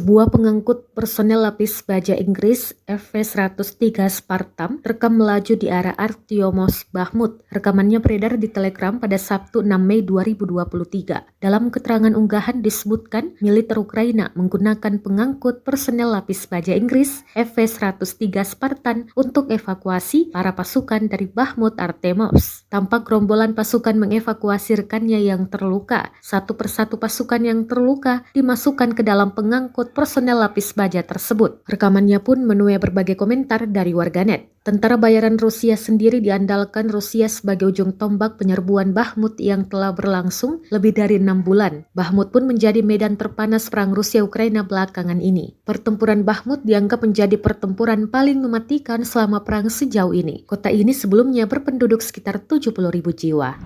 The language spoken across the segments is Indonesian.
Sebuah pengangkut personel lapis baja Inggris FV-103 Spartan terekam melaju di arah Artyomov Bakhmut. Rekamannya beredar di Telegram pada Sabtu 6 Mei 2023. Dalam keterangan unggahan disebutkan militer Ukraina menggunakan pengangkut personel lapis baja Inggris FV-103 Spartan untuk evakuasi para pasukan dari Bakhmut Artemovsk. Tampak gerombolan pasukan mengevakuasi rekannya yang terluka. Satu persatu pasukan yang terluka dimasukkan ke dalam pengangkut personel lapis baja tersebut. Rekamannya pun menuai berbagai komentar dari warganet. Tentara bayaran Rusia sendiri diandalkan Rusia sebagai ujung tombak penyerbuan Bakhmut yang telah berlangsung lebih dari 6 bulan. Bakhmut pun menjadi medan terpanas perang Rusia-Ukraina belakangan ini. Pertempuran Bakhmut dianggap menjadi pertempuran paling mematikan selama perang sejauh ini. Kota ini sebelumnya berpenduduk sekitar 70.000 jiwa.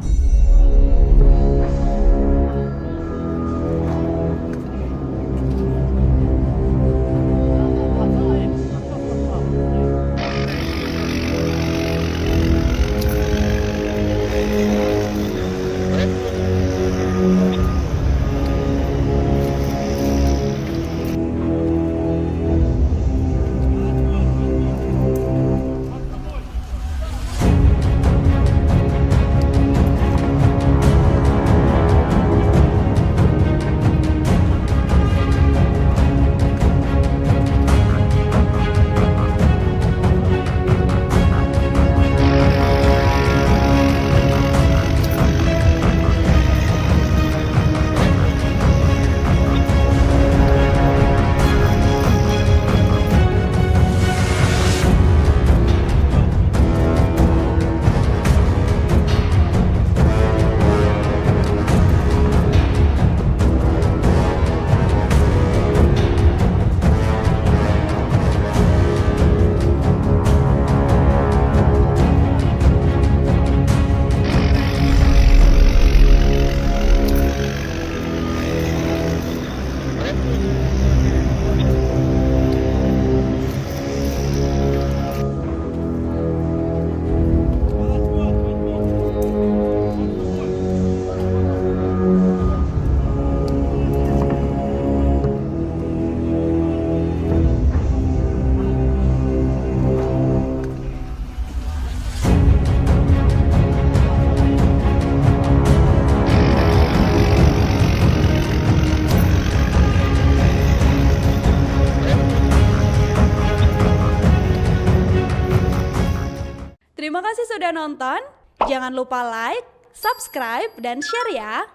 Terima kasih sudah nonton. Jangan lupa like, subscribe, dan share ya.